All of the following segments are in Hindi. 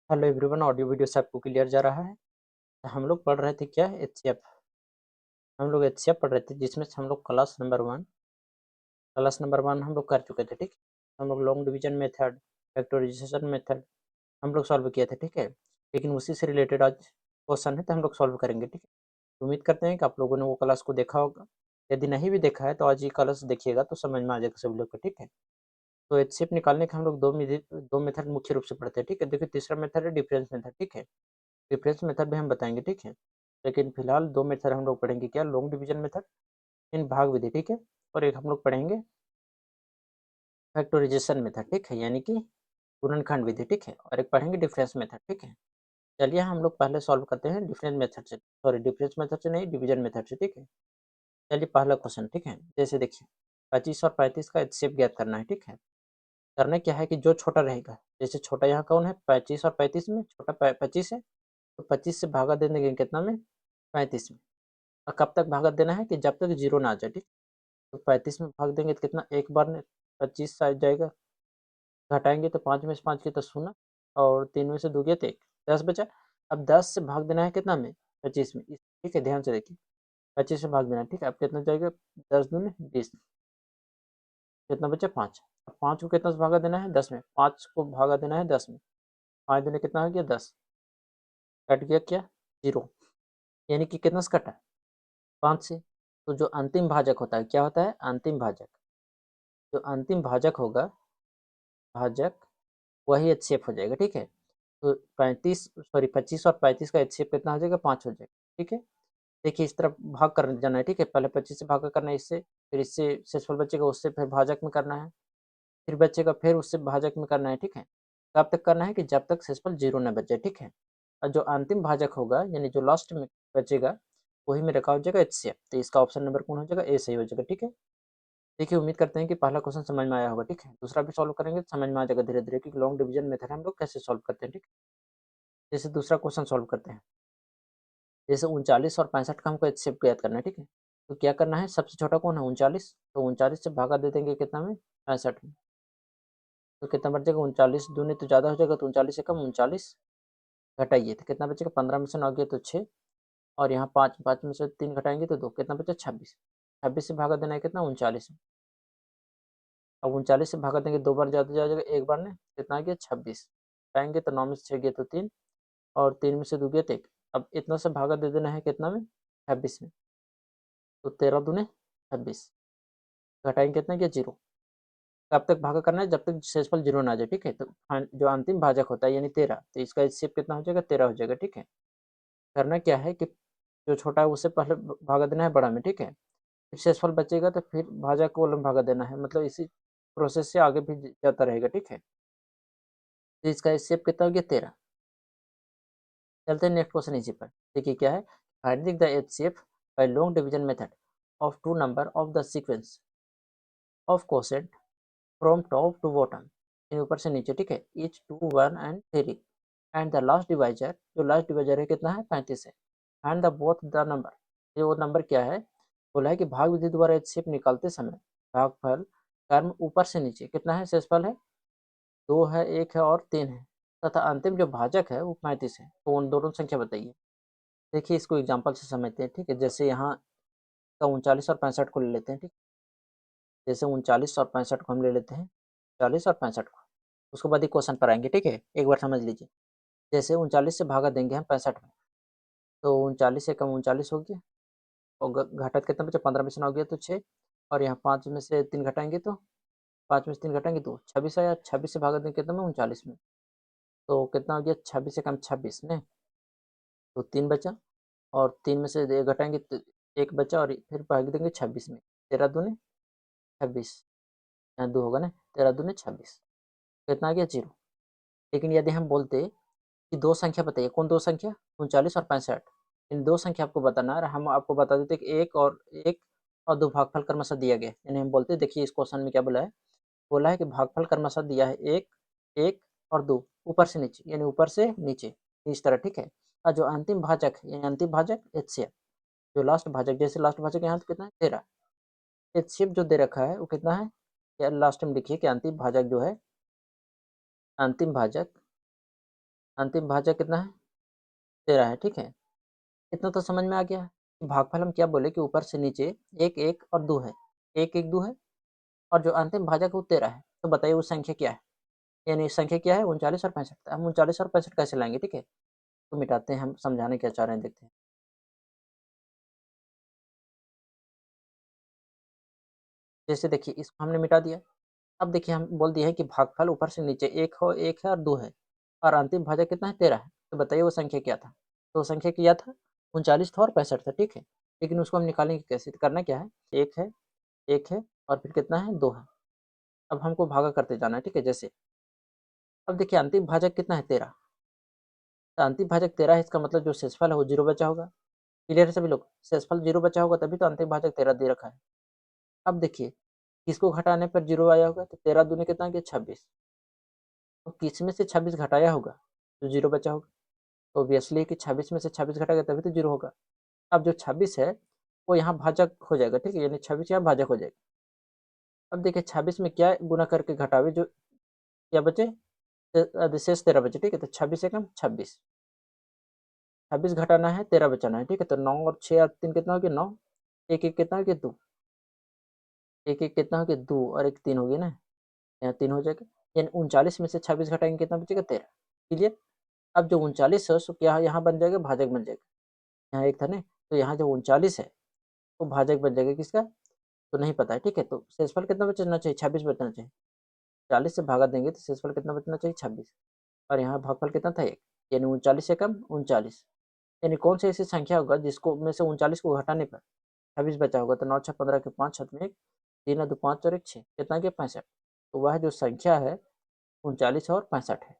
हेलो एवरीवन, ऑडियो वीडियो से आपको क्लियर जा रहा है। हम लोग पढ़ रहे थे क्या, एचसीएफ। हम लोग एचसीएफ पढ़ रहे थे, जिसमें से हम लोग क्लास नंबर वन हम लोग कर चुके थे। ठीक, हम लोग long division method, factorization method हम लोग सॉल्व किए थे। ठीक है, लेकिन उसी से रिलेटेड आज क्वेश्चन है, तो हम लोग सॉल्व करेंगे। ठीक है, तो उम्मीद करते हैं कि आप लोगों ने वो क्लास को देखा होगा। यदि नहीं भी देखा है तो आज ये क्लास देखिएगा तो समझ में आ जाएगा सब लोग को। ठीक है, तो एचसीएफ निकालने के हम लोग दो मेथड मुख्य रूप से पढ़ते हैं। ठीक है, देखिए तीसरा मेथड है डिफरेंस मेथड। ठीक है, डिफरेंस मेथड भी हम बताएंगे। ठीक है, लेकिन फिलहाल दो मेथड हम लोग पढ़ेंगे, क्या, लॉन्ग डिवीजन मेथड इन भाग विधि। ठीक है, और एक हम लोग पढ़ेंगे फैक्टराइजेशन मेथड। ठीक है, यानी कि गुणनखंड विधि। ठीक है, और एक पढ़ेंगे डिफरेंस मेथड। ठीक है, चलिए हम लोग पहले सॉल्व करते हैं डिफरेंस मेथड से, सॉरी डिफरेंस मेथड से नहीं, डिवीजन मेथड से। ठीक है, चलिए पहला क्वेश्चन। ठीक है, जैसे देखिए 25 और 35 का एचसीएफ ज्ञात करना है। ठीक है, करना क्या है कि जो छोटा रहेगा, जैसे छोटा यहाँ कौन है, 25 और 35 में छोटा 25 है, तो 25 से भागा दे देंगे कितना में, 35 में। और कब तक भागा देना है कि जब तक जीरो ना आ जाए। ठीक, तो 35 में भाग देंगे तो कितना, एक बार में 25 आ जाएगा, घटाएंगे तो 5 में से 5 की तो 0, और 3 में से 2 गए तो 1, 10 बचा। अब 10 से भाग देना है कितना में, 25 में। ठीक है, ध्यान से देखिए, 25 से भाग देना है। ठीक है, अब कितना जाएगा, 10 दूनी 20, कितना बचा 5। अब 5 को कितना से भागा देना है, 10 में। 5 को भागा देना है 10 में, 5 दूनी कितना हो गया 10, कट गया क्या, जीरो। यानी कि कितना से कटा, 5 से। तो जो अंतिम भाजक होता है, क्या होता है, अंतिम भाजक, जो अंतिम भाजक होगा, भाजक वही एचसीएफ हो जाएगा। ठीक है, तो 25 और 35 का एचसीएफ कितना हो जाएगा, 5 हो जाएगा। ठीक है, देखिए इस तरफ भाग कर जाना है। ठीक है, पहले 25 से भाग करना है इससे, फिर इससे शेषफल बचेगा, उससे फिर भाजक में करना है, फिर बचेगा, फिर उससे भाजक में करना है। ठीक है, कब तक करना है कि जब तक शेषफल जीरो न बचे। ठीक है, और जो अंतिम भाजक होगा, यानी जो लास्ट में बचेगा, वही में रखा हो जाएगा एचसीएफ। तो इसका ऑप्शन नंबर कौन हो जाएगा, ए सही हो जाएगा। ठीक है, देखिए उम्मीद करते हैं कि पहला क्वेश्चन समझ में आया होगा। ठीक है, दूसरा भी सॉल्व करेंगे तो समझ में आ जाएगा धीरे धीरे कि लॉन्ग डिवीजन मेथड हम लोग कैसे सॉल्व करते हैं। ठीक है, जैसे दूसरा क्वेश्चन सॉल्व करते हैं, जैसे 39 और 65 का हमको एचसीएफ ज्ञात करना है। ठीक है, तो क्या करना है, सबसे छोटा कौन है, 39, तो 39 से भागा दे देंगे कितना में, 65 में। तो कितना बच जाएगा, 39 दूनी तो ज़्यादा हो जाएगा, तो 39 से कम 39, घटाइए तो कितना बचेगा, 15 में से 9 गया तो 6, और यहाँ 5, 5 में से 3 घटाएंगे तो 2, कितना बचा 26। 26 से भागा देना है कितना, 39। अब 39 से भागा देंगे, 2 बार ज़्यादा जाएगा, एक बार ने कितना आ गया 26, घटाएंगे तो 9 में से 6 गया तो 3, और 3 में से 2 गया तो 1। अब इतना से भागा दे देना है कितना में, 26 में, तो 13 दूने 26, घटाएंगे कितना गया 0। कब तक भागा करना है, जब तक शेषफल जीरो ना आ जाए। ठीक है, तो जो अंतिम भाजक होता है यानी 13, तो इसका एचसीएफ कितना हो जाएगा, 13 हो जाएगा। ठीक है, करना क्या है कि जो छोटा है उससे पहले भागा देना है बड़ा में। ठीक है, फिर शेषफल बचेगा तो फिर भाजक को भागा देना है, मतलब इसी प्रोसेस से आगे भी जाता रहेगा। ठीक है, तो इसका एचसीएफ कितना हो गया, 13। चलते हैं नेक्स्ट क्वेश्चन इसी पर। देखिए क्या है, finding the HCF by long division method of two number of the sequence of quotient from top to bottom, ऊपर से नीचे। ठीक है, each 2, 1 and 3, and the last divisor, जो लास्ट डिवाइजर है कितना है, 35 है, and the both the number, ये वो नंबर क्या है, बोला है कि भाग विधि द्वारा एचसीएफ निकालते समय भागफल कर्म ऊपर से नीचे कितना है, शेषफल है 2 है, 1 है और 3 है, तथा अंतिम जो भाजक है वो 35 है, तो उन दोनों संख्या बताइए। देखिए इसको एग्जाम्पल से समझते हैं। ठीक है, जैसे यहाँ का 39 और 65 को ले लेते हैं। ठीक, जैसे 39 और 65 को हम ले लेते हैं, 40 और 65 को, उसके बाद ही क्वेश्चन पर आएंगे। ठीक है, एक बार समझ लीजिए, जैसे 39 से भागा देंगे हम 65 में, तो 39 से कम 39 हो गया, और घटा कितना बचा, 15 में से 9 गया तो 6, और यहाँ 5 में से 3 घटाएंगे तो 5 में से 3 घटाएंगे तो 26 आया, 26 से भागा देंगे कितना में, 39 में, तो कितना हो गया, 26 से कम 26 में, तो 3 बचा, और 3 में से घटाएंगे तो 1 बचा, और फिर भाग देंगे 26 में, 13 दूने 26, यहाँ 2 होगा ना, 13 दूने 26, कितना आ गया 0। लेकिन यदि हम बोलते कि दो संख्या बताइए, कौन दो संख्या, 39 और 65, इन दो संख्या आपको बताना है, और हम आपको बता देते कि एक और दो भागफल क्रमशः दिया गया, यानी हम बोलते देखिए इस क्वेश्चन में क्या बोला है कि भागफल क्रमशः दिया है एक, एक और दो, ऊपर से नीचे, यानी ऊपर से नीचे इस तरह। ठीक है, और जो अंतिम भाजक यानी अंतिम भाजक एचसीएफ, जो लास्ट भाजक, जैसे लास्ट भाजक यहाँ तो कितना है 13, एचसीएफ जो दे रखा है वो कितना है, या लास्ट में लिखिए कि अंतिम भाजक जो है, अंतिम भाजक अंतिम भाजक कितना है? 13 है, ठीक है। इतना तो समझ में आ गया कि भागफल हम क्या बोले कि ऊपर से नीचे 1, 1 और 2 है। 1, 1, 2 है और जो अंतिम भाजक है वो 13 है। तो बताइए वो संख्या क्या है? यानी संख्या क्या है? 39 और 65। हम 39 और 65 कैसे लाएँगे, ठीक है? तो मिटाते हैं, हम समझाने क्या चाह रहे हैं देखते हैं। जैसे देखिए इसको हमने मिटा दिया। अब देखिए हम बोल दिए हैं कि भागफल ऊपर से नीचे 1 हो 1 है और 2 है और अंतिम भाजक कितना है? 13 है। तो बताइए वो संख्या क्या था? तो वो संख्या क्या था? 39 था और 65 था, ठीक है? लेकिन उसको हम निकालेंगे कैसे? तो करना क्या है? 1 है और फिर कितना है? 2 है। अब हमको भागा करते जाना है, ठीक है? जैसे अब देखिए अंतिम भाजक कितना है? 13। तो अंतिम भाजक 13 है, इसका मतलब जो शेषफल है वो 0 बचा होगा। क्लियर है सभी लोग? शेषफल 0 बचा होगा तभी तो अंतिम भाजक 13 दे रखा है। अब देखिए किसको घटाने पर 0 आया होगा? तो 13 दूनी कितना गया? 26। तो किस में से 26 घटाया होगा तो 0 बचा होगा? तो ऑब्वियसली कि 26 में से 26 घटाएगा तभी तो 0 होगा। अब जो 26 है वो यहाँ भाजक हो जाएगा, ठीक है? यानी 26 यहाँ भाजक हो जाएगा। अब देखिए 26 में क्या गुना करके घटावे जो क्या बचे? शेष 13 बचे, ठीक है? तो 26 एकम 26। 26 घटाना है 13 बचाना है, ठीक है? तो 9 और 6 और 3 कितना हो गया? 9। 1 1 कितना हो गया? 2। 1 1 कितना हो गया? 2 और 1 3 हो गया ना? यहाँ 3 हो जाएगा। यानी 39 में से 26 घटाएंगे कितना बचेगा? 13। क्लियर? अब जो 39 है सो क्या यहाँ बन जाएगा? भाजक बन जाएगा। यहाँ 1 था ना? तो यहाँ जो 39 है वो भाजक बन जाएगा किसका? तो नहीं पता है, ठीक है? तो शेषफल कितना बचना चाहिए? 26 बचना चाहिए। 40 से भागा देंगे तो शेषफल कितना बचना चाहिए? 26। और यहाँ भागफल कितना था? 1। यानी 39 से कम 39। यानी कौन सी ऐसी संख्या होगा जिसको में से 39 को घटाने पर 26 बचा होगा? तो 9 6 15 के 5 छठ में 1, 3 2 5 और 1 6 कितना गया? 65। तो वह जो संख्या है 39 और 65 है।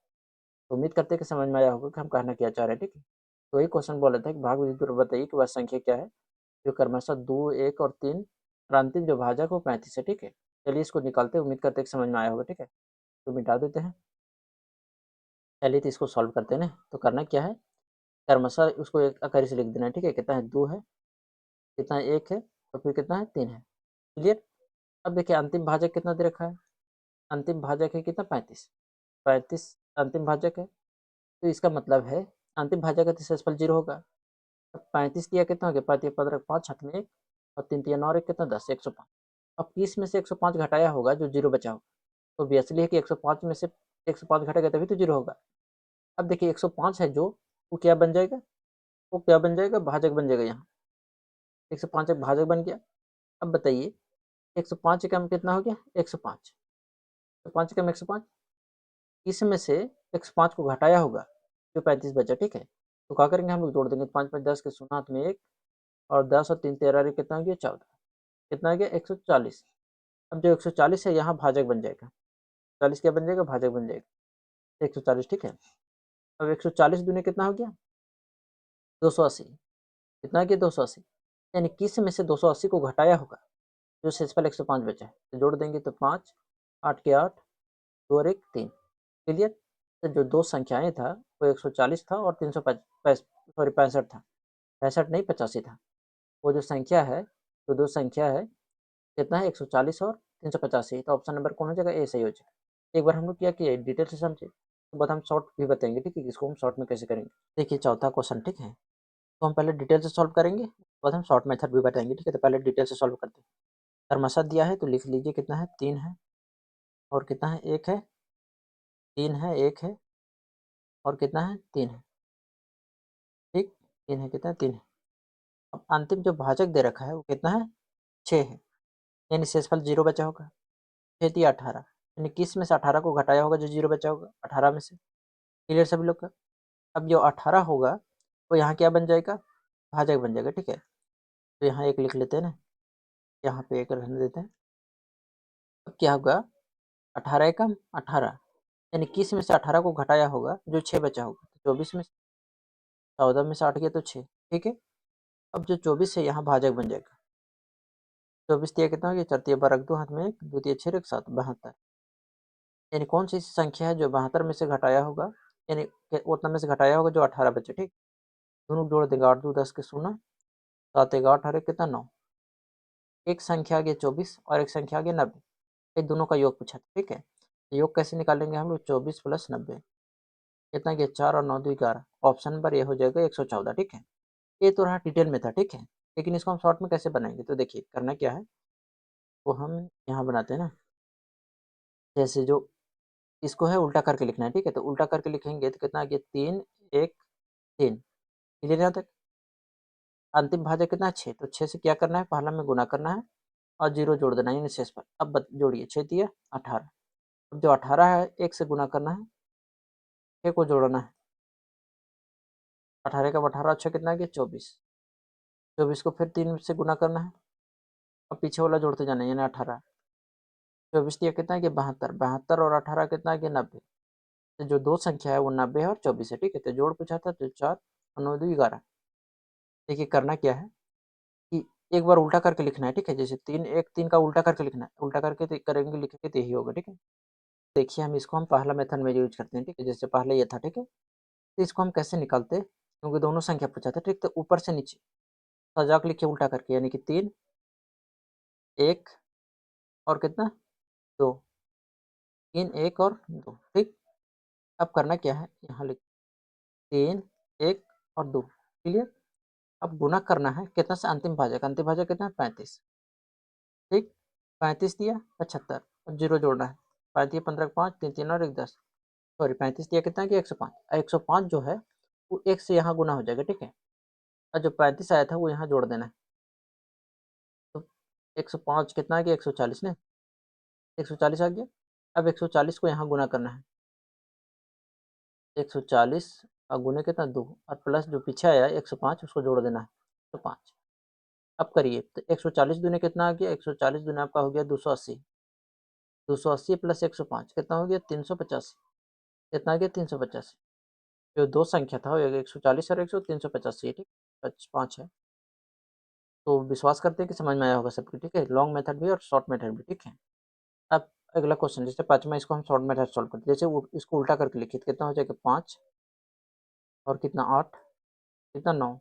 तो उम्मीद करते हैं कि समझ में आया होगा कि हम कहना क्या चाह रहे हैं, ठीक है? तो वही क्वेश्चन बोला था कि भाग विधि द्वारा बताइए कि वह संख्या क्या है जो क्रमशः 2, 1 और 3 और अंतिम जो भाजक वो 35 है, ठीक है? चलिए इसको निकालते हैं, उम्मीद करते हैं कि समझ में आया होगा, ठीक है? तो मिटा देते हैं। चलिए तो इसको सॉल्व करते हैं ना। तो करना क्या है? क्रमशः उसको एक आकार से लिख देना है, ठीक है? कितना है? 2 है, कितना है? 1 है और फिर कितना है? 3 है। क्लियर? अब देखिए अंतिम भाजक कितना दे रखा है? अंतिम भाजक है कितना? 35। 35 अंतिम भाजक है। तो इसका मतलब है अंतिम भाजक का तो शेषफल 0 होगा। 35 दिया कितना हो गया? 35 15 5 छठ में 1 और 3 3 और 1 कितना? 10 105। अब 30 में से 105 घटाया होगा जो 0 बचा होगा। तो ऑब्वियसली है कि 105 में से 105 घटेगा तभी तो 0 होगा। अब देखिए 105 है जो वो क्या बन जाएगा? वो क्या बन जाएगा? भाजक बन जाएगा यहाँ। 105 एक भाजक बन गया। अब बताइए 105 एकम कितना हो गया? 105। तो 5 एकम 105 इसमें से 105 को घटाया होगा जो 35 बचा, ठीक है? तो क्या करेंगे हम लोग? जोड़ देंगे। 5 5 10 के शून्य हाथ में 1 और 10 और 3 13 कितना हो गया? 14। कितना आ गया? 140। अब जो 140 है यहाँ भाजक बन जाएगा। 40 क्या बन जाएगा? भाजक बन जाएगा। 140, ठीक है? अब 140 दूनी कितना हो गया? 280। कितना गया? 280। यानी किस में से 280 को घटाया होगा जो शेषफल 105 बचा है? तो जोड़ देंगे तो 5 8 के 8 2 और 1 3। क्लियर? तो जो दो संख्याएं था वो 140 था और 65 था। 65 नहीं 85 था। वो जो संख्या है तो दो संख्या है कितना है? 140 और 385। तो ऑप्शन नंबर कौन हो जाएगा? ए सही हो जाएगा। एक बार हम लोग क्या किए डिटेल से समझे, तो बाद हम शॉर्ट भी बताएंगे, ठीक है? इसको हम शॉर्ट में कैसे करेंगे। देखिए चौथा क्वेश्चन, ठीक है? तो हम पहले डिटेल से सॉल्व करेंगे, बाद हम शॉर्ट मेथड भी बताएंगे, ठीक है? तो पहले डिटेल से सॉल्व करते हैं। क्रमशः दिया है तो लिख लीजिए कितना है? 3 है और कितना है? 1 है, 3 है, 1 है और कितना है? 3 है, ठीक? 3 है, कितना है? 3 है। अब अंतिम जो भाजक दे रखा है वो कितना है? 6 है। यानी शेषफल 0 बचा होगा। 6 3 18। यानी किस में से 18 को घटाया होगा जो 0 बचा होगा? 18 में से। क्लियर सभी लोग का? अब जो 18 होगा वो यहाँ क्या बन जाएगा? भाजक बन जाएगा, ठीक है? तो यहाँ 1 लिख लेते हैं ना, यहाँ पे 1 रहने देते हैं। अब क्या होगा? 18 एकम 18। यानी किस में से 18 को घटाया होगा जो 6 बचा होगा? 24 में से। 14 में से 8 गया तो 6, ठीक है? अब जो 24 है यहाँ भाजक बन जाएगा। 24 तिया कितना हो गया? 4 तिया 12 रख दो हाथ में 1 2 तिया 6 1 7 72। यानी कौन सी संख्या है जो 72 में से घटाया होगा? यानी उतना में से घटाया होगा जो 18 बचे, ठीक? दोनों जोड़ देंगे। 8 2 10 के 16 7 1 8 और 1 कितना? 9। एक संख्या आ गया 24 और एक संख्या आ गया 90। ये दोनों का योग पूछा था, ठीक है? तो योग कैसे निकालेंगे हम लोग? 24 प्लस 90। कितना गया 4 और 9 2 11। ऑप्शन नंबर ए हो जाएगा 114, ठीक है। ये तो रहा डिटेल मेथड, ठीक है। लेकिन इसको हम शॉर्ट में कैसे बनाएंगे, तो देखिए करना क्या है, वो हम यहाँ बनाते हैं ना, जैसे जो इसको है उल्टा करके लिखना है, ठीक है। तो उल्टा करके लिखेंगे तो कितना आ गया 3 1 3, क्लियर यहाँ तक। अंतिम भाजक कितना है 6, तो 6 से क्या करना है, पहला में गुना करना है और 0 जोड़ देना है, यानी शेष पर। अब जोड़िए 6 दिया 18। अब जो 18 है 1 से गुना करना है, 6 को जोड़ना है, 18 का 18 अच्छा कितना गया 24। 24 को फिर 3 से गुना करना है, अब पीछे वाला जोड़ते जाना है, यानी 18। 24 दिया कितना गया 72, 72 और 18 कितना गया 90। तो जो दो संख्या है वो 90 है और 24 है, ठीक है। तो जोड़ पूछा था तो 4 और 9 2 11। देखिए करना क्या है कि एक बार उल्टा करके लिखना है, ठीक है। जैसे 3 1 3 का उल्टा करके लिखना है, उल्टा करके करेंगे लिखेंगे तो यही होगा, ठीक है। देखिए हम इसको हम पहला मेथड में यूज करते हैं, ठीक है। जैसे पहले ये था, ठीक है। तो इसको हम कैसे निकालते हैं, क्योंकि दोनों संख्या पूछा था, ठीक। तो ऊपर से नीचे सजा के लिखिए उल्टा करके, यानी कि 3 1 और कितना 2, 3 1 और 2, ठीक। अब करना क्या है, यहाँ लिख 3 1 और 2, क्लियर। अब गुना करना है कितना से, अंतिम भाजक कितना है 35, ठीक। 35 दिया 75, अब 0 जोड़ना है, 5 दिया 15 5 3 3 और 1 10। सॉरी 35 दिया कितना कि 105, 105 जो है वो 1 से यहाँ गुना हो जाएगा, ठीक है। और जो 35 आया था वो यहाँ जोड़ देना है, तो 105 कितना आ गया 140 ने, 140 आ गया। अब 140 को यहाँ गुना करना है, 140 और गुने कितना 2, और प्लस जो पीछे आया 105 उसको जोड़ देना है, तो 5। अब करिए तो 140 दूने कितना आ गया, 140 दूने आपका हो गया 280, 280 प्लस 105 कितना हो गया 385, कितना आ गया 385। जो दो संख्या था वो 140 और 385 है, ठीक। 5 है। तो विश्वास करते हैं कि समझ में आया होगा सबको, ठीक है। लॉन्ग मेथड भी और शॉर्ट मेथड भी, ठीक है। अब अगला क्वेश्चन, जैसे 5वां, इसको हम शॉर्ट मेथड सॉल्व करते हैं। जैसे इसको उल्टा करके लिखिए तो कितना हो जाएगा 5 और कितना 8, कितना 9,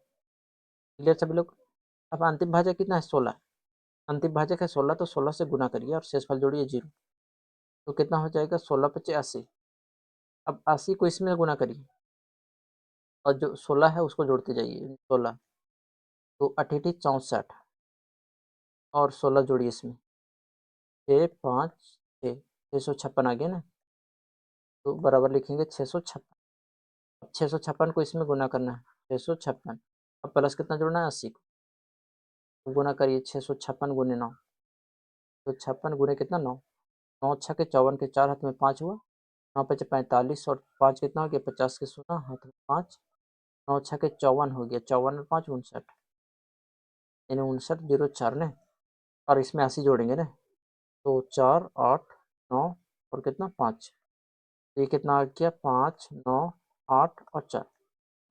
क्लियर सभी लोग। अब अंतिम भाजक कितना है 16, अंतिम भाजक है 16, तो 16 से गुना करिए और शेषफल जोड़िए 0, तो कितना हो जाएगा 16 पचे 80। अब 80 को इसमें गुना करिए और जो 16 है उसको जोड़ते जाइए, 16 तो 88 64 और 16 जोड़िए इसमें, 6 5 6, 656 आ गया ना, तो बराबर लिखेंगे 656। अब 656 को इसमें गुना करना है, 656। अब प्लस कितना जोड़ना है 80 को, तो गुना करिए 656 गुने 9, तो 56 गुने कितना 9, 9 छः के 54 के 4 हाथ में 5 हुआ, 9 पचे 45 और 5 कितना हो गया 50 के 16 हाथ में 5, 9 छः के 54 हो गया, 54 और 5 59, यानी 59 जीरो 4 ने, और इसमें 80 जोड़ेंगे ना, तो 4 8 9 और कितना 5, ये कितना आ गया 5 9 8 और 4।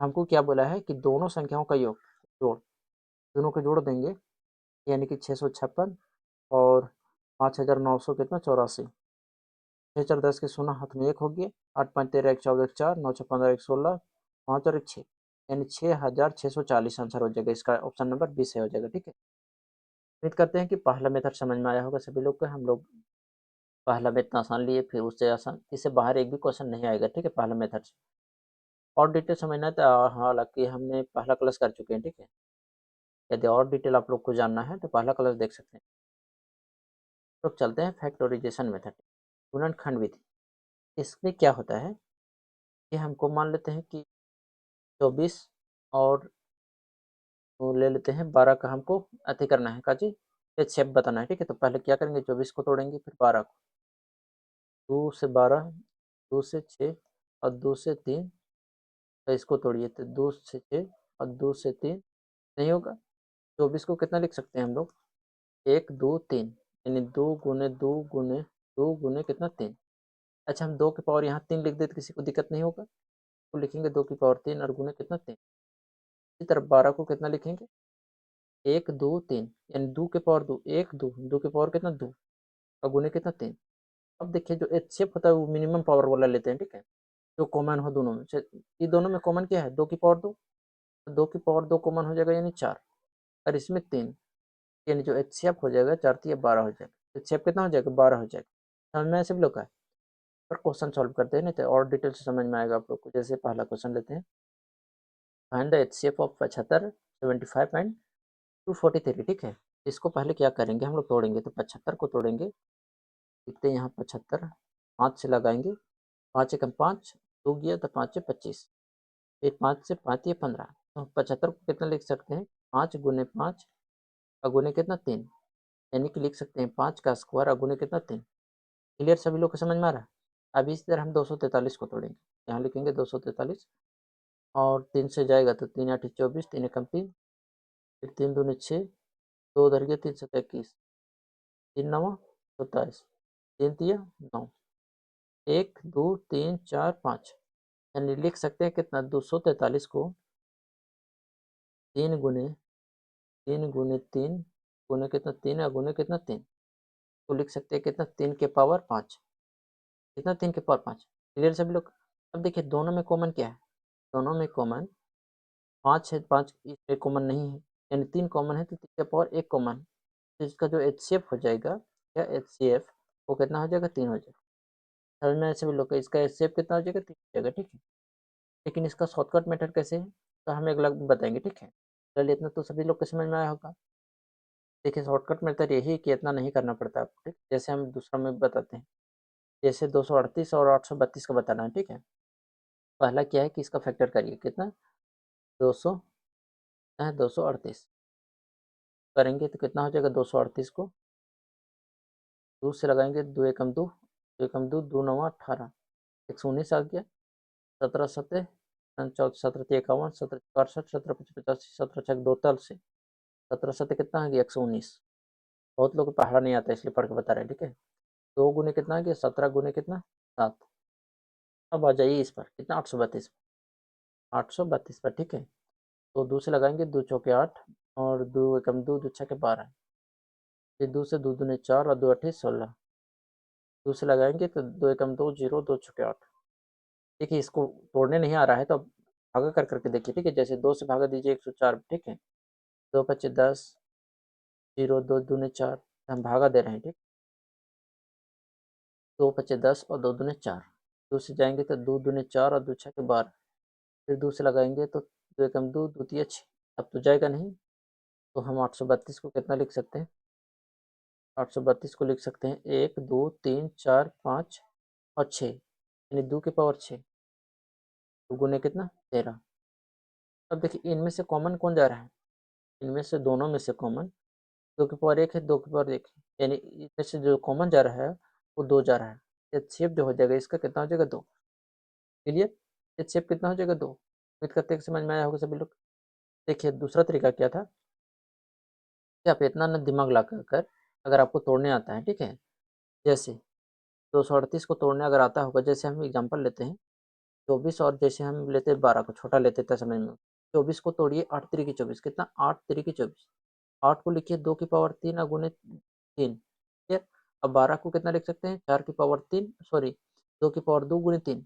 हमको क्या बोला है कि दोनों संख्याओं का योग जोड़, दोनों को जोड़ देंगे, यानी कि 656 और 5900 कितना 84, 6 4 10 के 16 हाथ में 1 हो गया, 8 5 13 1 14 1 4 9 6 15 1 16 5 और 1 6, यानी 6640 आंसर हो जाएगा। इसका ऑप्शन नंबर 20 है, हो जाएगा, ठीक है। उम्मीद करते हैं कि पहला मेथड समझ में आया होगा सभी लोग को। हम लोग पहला में इतना आसान लिए, फिर उससे आसान, इससे बाहर एक भी क्वेश्चन नहीं आएगा, ठीक है, पहला मेथड से। और डिटेल समझना है तो हालांकि हमने पहला क्लास कर चुके हैं, ठीक है। यदि और डिटेल आप लोग को जानना है तो पहला क्लास देख सकते हैं। तो चलते हैं फैक्टोराइजेशन मेथड, गुणनखंड विधि। इसमें क्या होता है कि हमको मान लेते हैं कि 24 और वो ले लेते हैं 12 का, हमको अति करना है काजी, ये शेप बताना है, ठीक है। तो पहले क्या करेंगे 24 को तोड़ेंगे, फिर 12 को, 2 से 12, 2 से 6 और 2 से 3, तो इसको तोड़िए तो 2 से 6 और 2 से 3 नहीं होगा। 24 को कितना लिख सकते हैं हम लोग, 1 2 3, यानी 2 गुने 2 गुने 2 गुने कितना 3। अच्छा हम 2 की पावर यहाँ 3 लिख देते किसी को दिक्कत नहीं होगा, तो लिखेंगे 2 की पावर 3 और गुने कितना 3। इसी तरह 12 को कितना लिखेंगे 1 2 3, यानी 2 के पावर 2 1 2, 2 के पावर कितना 2 और गुने कितना 3। अब देखिए जो एचसीएफ होता है वो मिनिमम पावर वाला लेते हैं, ठीक है, जो कॉमन हो दोनों में से। ये दोनों में कॉमन क्या है 2 की पावर 2, 2 की पावर 2 कॉमन हो जाएगा यानी 4, और इसमें 3, यानी जो एचसीएफ हो जाएगा 4 3 12 हो जाएगा, एचसीएफ कितना हो जाएगा 12 हो जाएगा। समझ में ऐसे भी लोग का है। पर क्वेश्चन सॉल्व करते हैं, नहीं तो और डिटेल से समझ में आएगा आप लोग को। जैसे पहला क्वेश्चन लेते हैं, find the HCF of 75, 75 and 243, ठीक है। इसको पहले क्या करेंगे, हम लोग तोड़ेंगे, तो 75 को तोड़ेंगे, लिखते हैं यहाँ 75, 5 से लगाएंगे, 5 एकम 5, 2 गया तो 5 से 25, फिर 5 से 5 ये 15, तो 75 को कितना लिख सकते हैं, 5 गुने 5 अगुने कितना 3, यानी कि लिख सकते हैं 5 का स्क्वायर अगुने कितना 3। क्लियर, सभी लोग को समझ में आ रहा है। अब इस तरह हम 243 को तोड़ेंगे, यहाँ लिखेंगे 243, और 3 से जाएगा तो 3 8 24, 3 एकम 3, फिर 3 दूनी 6, 2 उधर गया 3 7 21, 3 9 27, 3 तिया 9, 1 2 3 4 5, यानी लिख सकते हैं कितना, 243 को 3 गुने 3 गुने कितना 3 गुने कितना 3, तो लिख सकते हैं कितना, 3 के पावर 5, कितना 3 के पावर 5। क्लियर सभी लोग। अब देखिए दोनों में कॉमन क्या है, दोनों में कॉमन 5 है, 5 इसमें कॉमन नहीं है, यानी 3 कॉमन है, तो 3 का पावर 1 कॉमन, तो इसका जो एचसीएफ हो जाएगा, क्या एचसीएफ, वो कितना हो जाएगा, 3 हो जाएगा। समझ में सभी लोग का, इसका एचसीएफ कितना हो जाएगा, 3 हो जाएगा, ठीक है। लेकिन इसका शॉर्टकट मेथड कैसे है, तो हम अगला बताएंगे, ठीक है। चलिए इतना तो सभी लोग को समझ में आया होगा। देखिए शॉर्टकट मेथड यही है कि इतना नहीं करना पड़ता आपको, ठीक। जैसे हम दूसरा में बताते हैं, जैसे 238 और 832 का बताना है, ठीक है। पहला क्या है कि इसका फैक्टर करिए, कितना, 200 है, 238 करेंगे तो कितना हो जाएगा, 238 को 2 से लगाएंगे, 2 एकम 2, 2 एकम 2, 2 9 18, 119 आ गया, 17 सतह 14, 17 51, 17 68, 17 85, 17 छक 2 तल से, 17 सतह कितना आ गया, 119। बहुत लोग को पहाड़ा नहीं आता इसलिए पढ़ के बता रहे हैं, ठीक है। 2 गुने कितना आ गया, 17 गुने कितना 7। अब आ जाइए इस पर, कितना 832, 832 पर, ठीक है। तो 2 से लगाएंगे, 2 चौके 8, और 2 एकम 2, 2 छके 12, फिर 2 से 2 दूने 4 और 2 अट्ठे 16, 2 से लगाएंगे तो 2 एकम 2 0, 2 छके 8। देखिए इसको तोड़ने नहीं आ रहा है तो अब भागा कर करके देखिए, ठीक है। जैसे 2 से भागा दीजिए 104, ठीक है। 2 पच्चे 10, 0 2 दूने 4, हम भागा दे रहे हैं, ठीक। 2 पच्चे 10 और 2 दूने 4, 2 से जाएंगे तो 2 दूने 4 और 2 छके 12, फिर 2 से लगाएंगे तो 2 एकम 2, 2 तिया 6, अब तो जाएगा नहीं, तो हम 832 को कितना लिख सकते हैं, 832 को लिख सकते हैं 1 2 3 4 5 और 6, यानी 2 की पावर 6, तो गुने कितना 13। अब देखिए इनमें से कॉमन कौन जा रहा है, इनमें से दोनों में से कॉमन 2 की पावर 1 है, 2 की पावर 1 है, यानी इनमें से जो कॉमन जा रहा है वो 2 जा रहा है, ये शेप जो हो जाएगा इसका कितना हो जाएगा 2। क्लियर, ये शेप कितना हो जाएगा 2। उम्मीद करते हैं कि समझ में आया होगा सभी लोग। देखिए दूसरा तरीका क्या था कि आप इतना ना दिमाग ला कर अगर आपको तोड़ने आता है, ठीक है। जैसे 238 को तोड़ने अगर आता होगा, जैसे हम एग्जाम्पल लेते हैं 24, और जैसे हम लेते हैं 12 को, छोटा लेते थे समझ में। 24 को तोड़िए, 8 तिरी की 24, कितना 8 तिरी की 24, 8 को लिखिए 2 की पावर 3 गुने 3, ठीक है। अब 12 को कितना लिख सकते हैं, 4 की पावर 3, सॉरी 2 की पावर 2 गुने 3,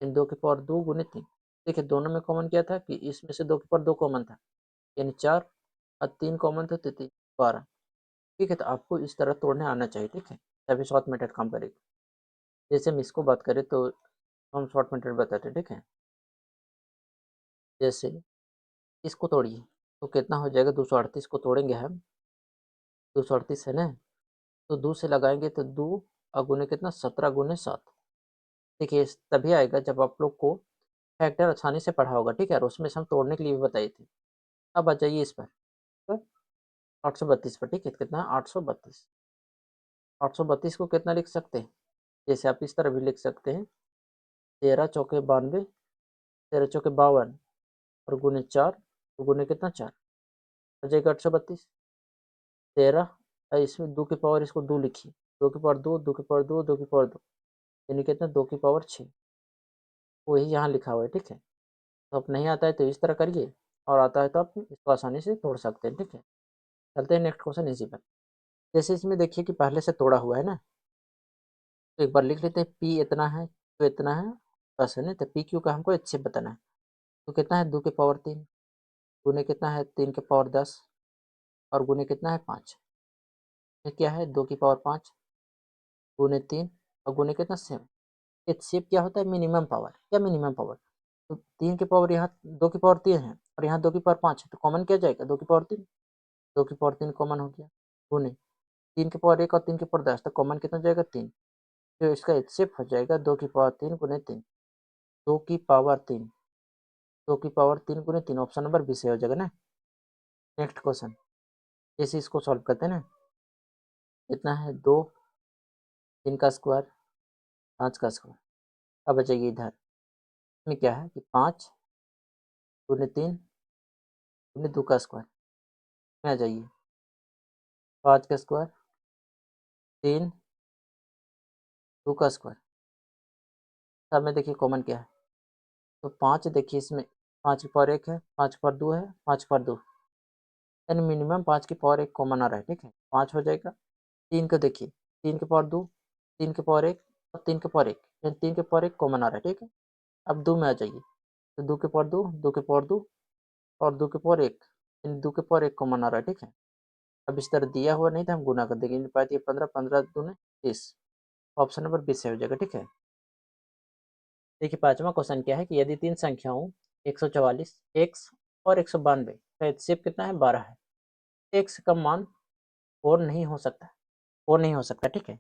2 की पावर 2 गुने 3। देखिए दोनों में कॉमन क्या था कि इसमें से 2 की पावर 2 कॉमन था, यानी 4, और 3 कॉमन था तो 3 12, ठीक है। तो आपको इस तरह तोड़ने आना चाहिए, ठीक है, तभी शॉर्ट मेथड काम करेगी। जैसे हम इसको बात करें तो हम शॉर्ट मेथड बताते हैं, ठीक है। जैसे इसको तोड़िए तो कितना हो जाएगा, 238 को तोड़ेंगे हम, 238 है ना, तो 2 से लगाएंगे तो 2 गुने कितना 17 गुने 7। देखिए तभी आएगा जब आप लोग को फैक्टर आसानी से पढ़ा होगा, ठीक है, और उसमें से हम तोड़ने के लिए भी बताए थे। अब आ जाइए इस पर 832 पर, ठीक है, कितना 832, 832 को कितना लिख सकते हैं, जैसे आप इस तरह भी लिख सकते हैं, 13 चौके 92, 13 चौके 52, और गुने 4, तो गुने कितना 4, हो जाएगा 832। 13, इसमें 2 की पावर, इसको 2 लिखिए, 2 की पावर 2, 2 की पावर 2, 2 की पावर 2, यानी कितना 2 की पावर 6, वही यहाँ लिखा हुआ है, ठीक है। तो अब नहीं आता है तो इस तरह करिए, और आता है तो आप इसको आसानी से तोड़ सकते हैं, ठीक है। चलते हैं नेक्स्ट क्वेश्चन इसी पर। जैसे इसमें देखिए कि पहले से तोड़ा हुआ है ना, तो एक बार लिख लेते हैं, पी इतना है, क्यू इतना है, बस है ना। तो पी क्यू का हमको अच्छे बताना है, तो कितना है 2 की पावर 3, गुने कितना है 3 की पावर 10, और गुने कितना है 5, ये क्या है 2 की पावर 5 गुने 3, और गुने कितना 7, एचसीएफ क्या होता है? Minimum power. क्या मिनिमम पावर? तो 3 की पावर यहाँ 2 की पावर 3 है और यहाँ 2 की पावर 5 है, तो कॉमन क्या जाएगा? 2 की पावर 3। 2 की पावर 3 कॉमन हो गया, गुने 3 की पावर 1 और 3 की पावर 10, तो कॉमन कितना जाएगा? 3। तो इसका एचसीएफ हो जाएगा 2 की पावर 3 गुने 3। 2 की पावर 3, 2 की पावर 3 गुने 3, ऑप्शन नंबर बी से हो जाएगा ना। नेक्स्ट क्वेश्चन, जैसे इसको सॉल्व करते हैं ना, कितना है? 2, 3 का स्क्वायर, 5 का स्क्वायर। अब बचेगी इधर में क्या है कि 5 गुने 3 गुने 2 का स्क्वायर में आ जाइए। 5 का स्क्वायर, 3, 2 का स्क्वायर। सब में देखिए कॉमन क्या है? तो 5 देखिए इसमें 5 की पावर 1 है, 5 की पावर 2 है, 5 की पावर 2, यानी मिनिमम 5 की पावर 1 कॉमन आ रहा है, ठीक है, 5 हो जाएगा। 3 को देखिए, 3 की पावर 2, 3 की पावर 1 और 3 की पावर 1, यानी 3 की पावर 1 कॉमन आ रहा है, ठीक है। अब 2 में आ जाइए, तो 2 की पावर 2, 2 की पावर 2 और 2 की पावर 1, यानी 2 की पावर 1 कॉमन आ रहा है, ठीक है। अब इस तरह दिया हुआ नहीं था, हम गुना कर देंगे, 5 15, 15 दूने 30, ऑप्शन नंबर 20 से हो जाएगा, ठीक है। देखिए पांचवा क्वेश्चन क्या है कि यदि तीन संख्याओं 144, एक्स और 192 का एचसीएफ कितना है? 12 है। एक्स का मान 4 नहीं हो सकता, 4 नहीं हो सकता, ठीक है।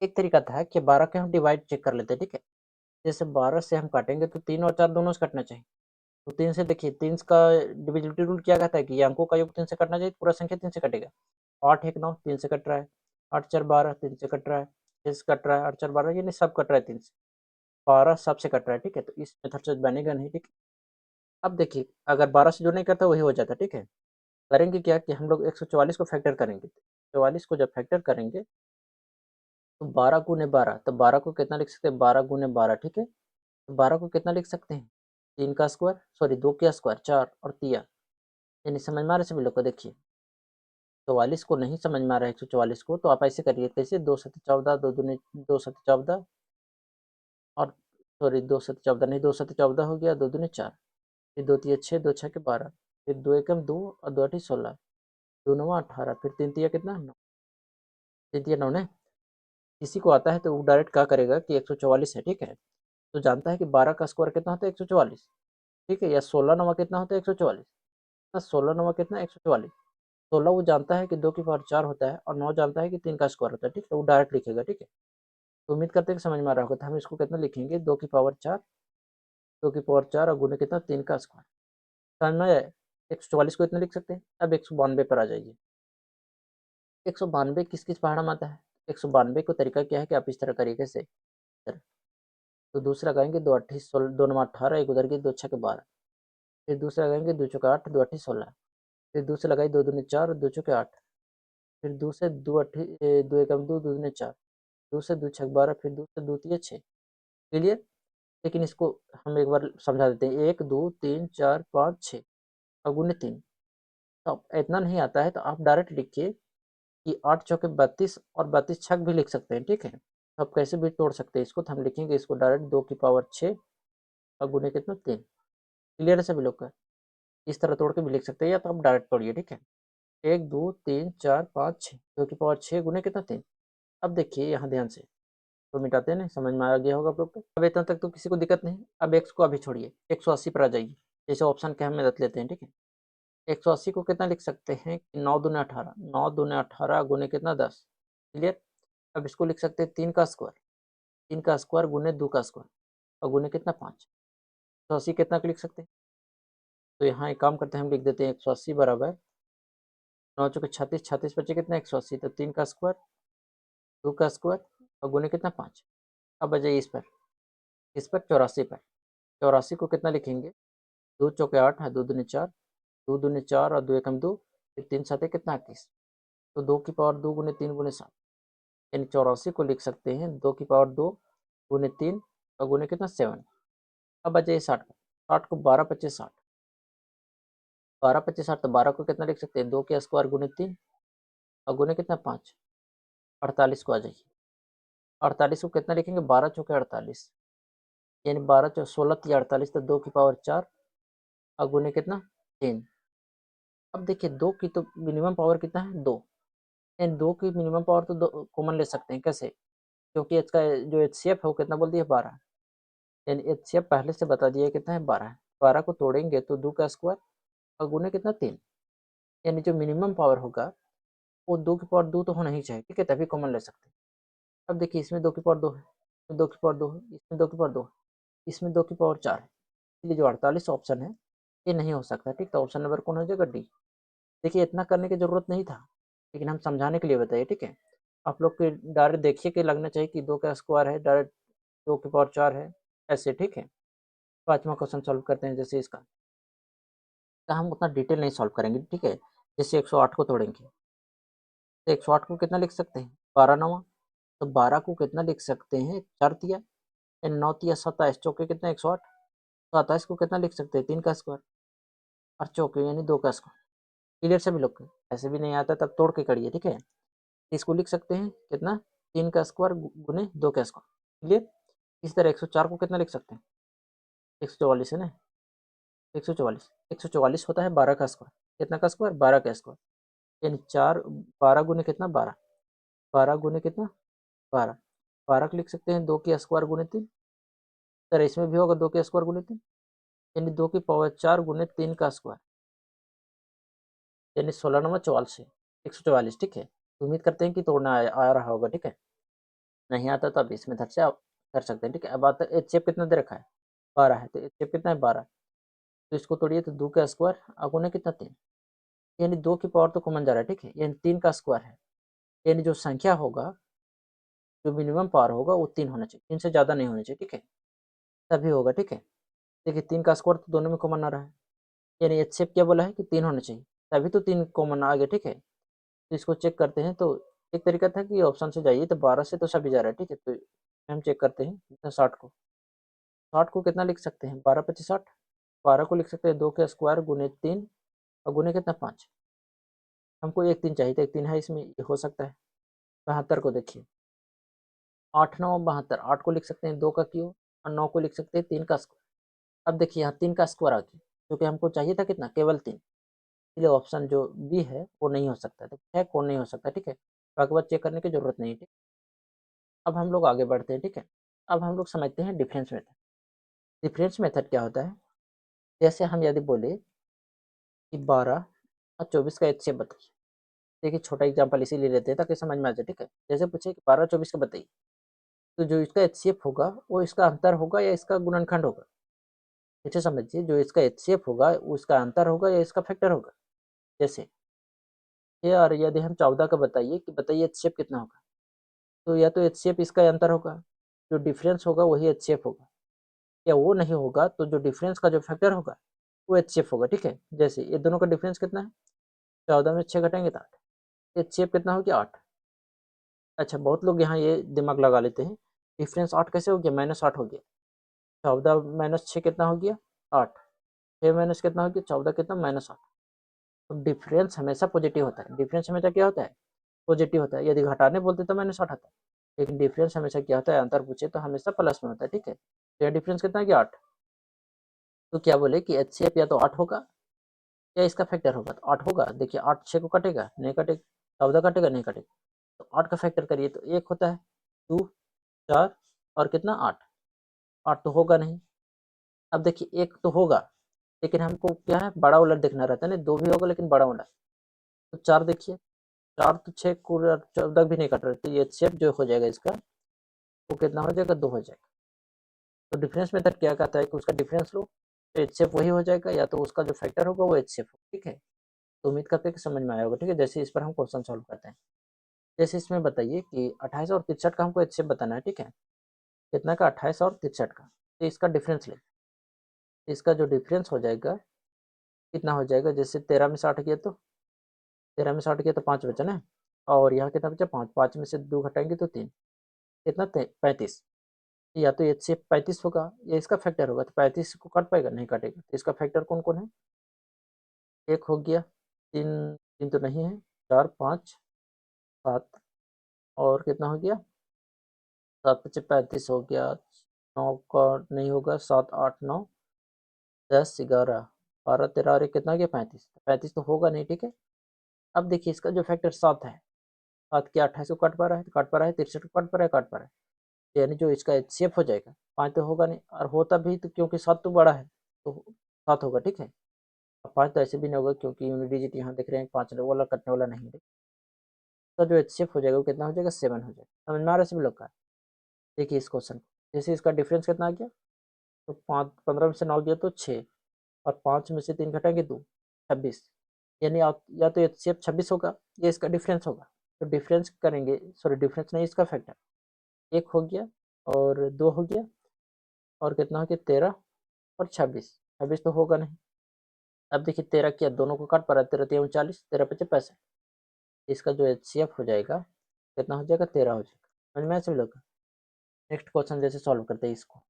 एक तरीका था कि 12 के हम डिवाइड चेक कर लेते हैं, ठीक है। जैसे 12 से हम काटेंगे तो 3 और 4 दोनों से कटना चाहिए। तो 3 से देखिए, 3 का डिविजिबिलिटी रूल क्या कहता है कि ये अंकों का योग 3 से कटना चाहिए, पूरा संख्या 3 से कटेगा। 8 1 9 3 से कट रहा है, 8 4 12 3 से कट रहा है, 6 से कट रहा है, 8 4 12, यानी सब कट रहा है 3 से। 12 सबसे कट रहा है, ठीक है, तो इस मेथड से बनेगा नहीं, ठीक है। अब देखिए, अगर 12 से जो नहीं करता वही हो जाता, ठीक है। करेंगे क्या कि हम लोग 144 को फैक्टर करेंगे। 44 को जब फैक्टर करेंगे तो 12 गुने 12, तो 12 को कितना लिख सकते हैं? 12 गुने 12, ठीक है। तो 12 को कितना लिख सकते हैं? 3 का स्क्वायर, सॉरी 2 का स्क्वायर, 4 और तिया, यानी समझ में आ रहा है सभी लोग को? देखिए 44 को नहीं समझ में आ रहा है 144 को, तो आप ऐसे करिए, कैसे? 2 7 14, 2 दूनी 2 7 14, और सॉरी 2 7 14 नहीं, 2 7 14 हो गया, 2 दूनी 4, फिर 2 तिया 6, 2 6 के 12, फिर 2 एकम 2 और 2 8 16, 2 9 18, फिर 3 तिया कितना? 9, 3 तिया 9 ने। किसी को आता है तो वो डायरेक्ट क्या करेगा कि 144 है, ठीक है। तो जानता है कि 12 का स्क्वायर कितना होता है? 144, ठीक है, या 16 नवा कितना होता है? 144, 16 नवा कितना? 144। 16 वो जानता है कि 2 की पावर 4 होता है और 9 जानता है कि 3 का स्क्वायर होता है, ठीक है, वो डायरेक्ट लिखेगा, ठीक है। तो उम्मीद करते हैं कि समझ में आ रहा होगा, तो हम इसको कितना लिखेंगे? 2 की पावर 4, 2 की पावर 4 और गुने कितना? 3 का स्क्वायर। समझ में आया? 144 को इतना लिख सकते हैं। अब 192 पर आ जाइए। 192 किस किस पहाड़ा में आता है? 192 को तरीका क्या है कि आप इस तरह तरीके से, तो दूसरा लगाएंगे, 2 8 16, 2 9 18, एक उधर के 2 6 के 12, फिर दूसरा लगाएंगे 2 चौके 8, 2 8 16, फिर दूसरे लगाइए 2 दूनी 4, 2 चौके 8, फिर दूसरे 2 8 2 एकम 2, 2 दूनी 4, दूसरे 2 छक 12, फिर दूसरे 2 तिया 6। क्लियर? लेकिन इसको हम एक बार समझा देते हैं, 1 2 3 4 5 6 और गुने 3। तो अब इतना नहीं आता है तो आप डायरेक्ट लिखिए कि 8 चौके 32 और 32 छक भी लिख सकते हैं, ठीक है। तो आप कैसे भी तोड़ सकते हैं इसको, तो हम लिखेंगे इसको डायरेक्ट 2 की पावर 6 और गुने कितना? 3। क्लियर है सभी लोग का? इस तरह तोड़ के भी लिख सकते हैं, या तो आप डायरेक्ट तोड़िए, ठीक है। 1 2 3 4 5 6, 2 की पावर 6 गुने कितना? 3। अब देखिए यहाँ ध्यान से, तो मिटाते हैं ना, समझ में आ गया होगा आप लोग को। अब इतना तक तो किसी को दिक्कत नहीं। अब एक्स को अभी छोड़िए, 180 पर आ जाइए। जैसे ऑप्शन के हम मदद लेते हैं, ठीक है। 180 को कितना लिख सकते हैं कि 9 दूने 18, 9 दूने 18 गुने कितना? 10। क्लियर? अब इसको लिख सकते हैं 3 का स्क्वायर, 3 का स्क्वायर गुने 2 का स्क्वायर और गुने कितना? 5। 180 कितना लिख सकते हैं? तो यहाँ एक काम करते हैं, हम लिख देते हैं 180 बराबर 9 चौके 36, 36 बचे कितना? 180, तो 3 का स्क्वायर, 2 का स्क्वायर और गुने कितना? 5। अब आ जाइए इस पर 84 पर। 84 को कितना लिखेंगे? 2 चौके 8 है, 2 दूनी 4, 2 दूनी 4 और 2 एकम 2, फिर 3 साते कितना? 21। तो 2 की पावर 2 गुने 3 गुने 7, यानी 84 को लिख सकते हैं 2 की पावर 2 गुने 3 और गुने कितना? 7। अब आ जाइए 60 पर। 60 को 12 25 60, 12 25 60, तो 12 को कितना लिख सकते हैं? 2 के स्क्वायर गुने 3 और गुने कितना? 5। 48 को आ जाइए। 48 को कितना लिखेंगे? 12 चौके 48, यानी 12 चौ 16 तिया 48, तो 2 की पावर 4 और गुने कितना? 3। अब देखिए 2 की तो मिनिमम पावर कितना है? 2, यानी 2 की मिनिमम पावर तो 2 कॉमन ले सकते हैं। कैसे? क्योंकि इसका जो HCF है वो कितना बोल दिया 12, यानी HCF पहले से बता दिया कितना है 12 है। 12 को तोड़ेंगे तो 2 का स्क्वायर और गुने कितना 3, यानी जो मिनिमम पावर होगा वो 2 की पावर 2 तो होना ही चाहिए, ठीक है, तभी कॉमन ले सकते हैं। अब देखिए इसमें 2 की पावर 2 है, इसमें 2 की पावर 2 है, इसमें 2 की पावर 2 है, इसमें 2 की पावर 4 है, इसलिए जो 48 ऑप्शन है ये नहीं हो सकता, ठीक। तो ऑप्शन नंबर कौन हो जाएगा डी। देखिए इतना करने की ज़रूरत नहीं था, लेकिन हम समझाने के लिए बताइए, ठीक है। आप लोग के डायरेक्ट देखिए कि लगना चाहिए कि 2 का स्क्वायर है, डायरेक्ट 2 की पावर 4 है, ऐसे, ठीक है। पाँचवा क्वेश्चन सॉल्व करते हैं जैसे इसका, तो हम उतना डिटेल नहीं सॉल्व करेंगे, ठीक है। जैसे 108 को तोड़ेंगे तो 108 को कितना लिख सकते हैं 12 नवा, तो 12 को कितना लिख सकते हैं 4 तिया, 9 तिया 27, चौके कितना 108, 27 को कितना लिख सकते हैं 3 का स्क्वायर और चौके यानी 2 का स्क्वायर। क्लियर सभी लोग को, ऐसे भी नहीं आता तब तोड़ के करिए, ठीक है। इसको लिख सकते हैं कितना 3 का स्क्वायर गुने 2 का स्क्वायर। क्लियर। इस तरह 104 को कितना लिख सकते हैं 144 है ना, 144, 144 होता है 12 का स्क्वायर, कितना का स्क्वायर 12 का स्क्वायर, यानी 4 12 गुने कितना 12, 12 गुने कितना 12, 12 को लिख सकते हैं 2 के स्क्वायर गुने 3, सर इसमें भी होगा 2 के स्क्वायर गुने 3, यानी 2 की पावर 4 गुने 3 का स्क्वायर, यानी 16 नंबर 44 144, ठीक है। तो उम्मीद करते हैं कि तोड़ना आ रहा होगा, ठीक है। नहीं आता तो आप इस मेथड से आप कर सकते हैं, ठीक है। अब आता है एच कितना दे रखा है 12 है, तो एच कितना है 12, तो इसको तोड़िए तो 2 का स्क्वायर और गुने कितना 3, यानी 2 की पावर तो कॉमन जा रहा है, ठीक है, यानी 3 का स्क्वायर है, यानी जो संख्या होगा जो मिनिमम पावर होगा वो 3 होना चाहिए, 3 से ज़्यादा नहीं होना चाहिए, ठीक है, तभी होगा, ठीक है। देखिए 3 का स्क्वायर तो दोनों में कॉमन आ रहा है, यानी एच क्या बोला है कि 3 होना चाहिए, तभी तो 3 कॉमन आ गया, ठीक है। तो इसको चेक करते हैं, तो एक तरीका था कि ऑप्शन से जाइए तो 12 से तो सभी जा रहा है, ठीक है। तो हम चेक करते हैं कितना 60 को, 60 को कितना लिख सकते हैं 12 25 60, 12 को लिख सकते हैं 2 के स्क्वायर गुने 3 और गुने कितना 5, हमको एक 3 चाहिए था, एक 3 है इसमें, ये हो सकता है। 72 को देखिए 8 9 72, 8 को लिख सकते हैं 2 का क्यूब और 9 को लिख सकते हैं 3 का स्क्वायर। अब देखिए यहाँ 3 का स्क्वायर आ गया, क्योंकि हमको चाहिए था कितना केवल 3, इसलिए ऑप्शन जो बी है वो नहीं हो सकता, तो है कौन नहीं हो सकता, ठीक है। बाकी बात चेक करने की जरूरत नहीं है, ठीक। अब हम लोग आगे बढ़ते हैं, ठीक है। अब हम लोग समझते हैं डिफरेंस मेथड। डिफरेंस मेथड क्या होता है, जैसे हम यदि बोले कि 12 और 24 का HCF बताइए। देखिए छोटा एग्जांपल इसीलिए लेते हैं ताकि समझ में आ जाए, ठीक है। जैसे पूछे कि 12 24 का बताइए, तो जो इसका HCF होगा वो इसका अंतर होगा या इसका गुणनखंड होगा। इसे समझिए, जो इसका HCF होगा वो इसका अंतर होगा या इसका फैक्टर होगा। जैसे ये, और यदि हम 14 का बताइए कि बताइए HCF कितना होगा, तो या तो HCF इसका अंतर होगा, जो डिफरेंस होगा वही HCF होगा, या वो नहीं होगा तो जो डिफरेंस का जो फैक्टर होगा वो HCF होगा, ठीक है। जैसे ये दोनों का डिफरेंस कितना है 14 में 6 घटाएंगे तो 8, HCF कितना हो गया 8। अच्छा बहुत लोग यहाँ ये दिमाग लगा लेते हैं, डिफरेंस 8 कैसे हो गया -8 हो गया, 14 माइनस 6 कितना हो गया 8, 6 माइनस कितना हो गया 14 कितना -8। तो डिफरेंस हमेशा पॉजिटिव होता है, डिफरेंस हमेशा क्या होता है पॉजिटिव होता है, यदि घटाने बोलते तो -8 आता है, लेकिन डिफरेंस हमेशा क्या होता है अंतर पूछे तो हमेशा प्लस में होता है, ठीक है। तो यह डिफरेंस कितना है कि 8, तो क्या बोले कि HCF या तो 8 होगा या इसका फैक्टर होगा, तो 8 होगा। देखिए 8 6 को कटेगा नहीं कटेगा, 14 कटेगा नहीं कटेगा, तो 8 का फैक्टर करिए तो 1 होता है, 2 4 और कितना 8, 8 तो होगा नहीं। अब देखिए 1 तो होगा, लेकिन हमको क्या है बड़ा वाला देखना रहता है ना, 2 भी होगा लेकिन बड़ा वाला, तो 4 देखिए, 4 तो 6 को 14 भी नहीं कट रहे, तो ये HCF जो हो जाएगा इसका वो कितना हो जाएगा 2 हो जाएगा। तो डिफरेंस मेथड क्या कहता है कि उसका डिफरेंस लो तो HCF वही हो जाएगा, या तो उसका जो फैक्टर होगा वो HCF हो, ठीक है। तो उम्मीद करते हैं कि समझ में आया होगा, ठीक है। जैसे इस पर हम क्वेश्चन सॉल्व करते हैं, जैसे इसमें बताइए कि 28 और 63 का हमको HCF बताना है, ठीक है। कितना का 28 और 63 का, तो इसका डिफरेंस ले, इसका जो डिफरेंस हो जाएगा कितना हो जाएगा, जैसे 13 में 60 किया तो 13 में 60 किया तो 5 बचा ना, और यहाँ कितना बचा 5, 5 में से 2 घटाएंगे तो 3, कितना 35, या तो एच से 35 होगा या इसका फैक्टर होगा, तो 35 को काट पाएगा नहीं काटेगा, तो इसका फैक्टर कौन कौन है, एक हो गया, तीन, तीन तो नहीं है, 4 5 7 और कितना हो गया 7 पचे 35 हो गया, 9 का नहीं होगा, 7 8 9 10 11 12 13 और एक कितना हो गया 35, 35 तो होगा नहीं, ठीक है। अब देखिए इसका जो फैक्टर 7 है, 7 के 28 को काट पा रहा है, तो काट पा रहा है, 63 को काट पा रहा है, काट पा रहा है। तो यानी जो इसका HCF हो जाएगा 5 तो होगा नहीं, और होता भी तो क्योंकि 7 तो बड़ा है तो 7 होगा, ठीक है। अब 5 तो ऐसे भी नहीं होगा क्योंकि यूनिट डिजिट यहाँ देख रहे हैं 5 वाला कटने वाला नहीं है। तो जो HCF हो जाएगा वो कितना हो जाएगा 7 हो जाएगा। समझ में आ रहा है सभी लोग का? देखिए इस क्वेश्चन को, जैसे इसका डिफरेंस कितना आ गया, तो 5 15 में से 9 गया तो 6, और 5 में से 3 घटाएंगे 2, 26। यानी आप या तो HCF 26 होगा या इसका डिफरेंस होगा। तो डिफरेंस करेंगे, सॉरी डिफरेंस नहीं, इसका फैक्टर 1 हो गया और 2 हो गया, और कितना हो गया 13 और 26। 26 तो होगा नहीं। अब देखिए 13 किया, दोनों को काट पा रहा है, 13 3 40, 13 पचे 65। इसका जो HCF हो जाएगा कितना हो जाएगा 13 हो जाएगा। समझ में आया सभी लोग? नेक्स्ट क्वेश्चन जैसे सॉल्व करते हैं इसको।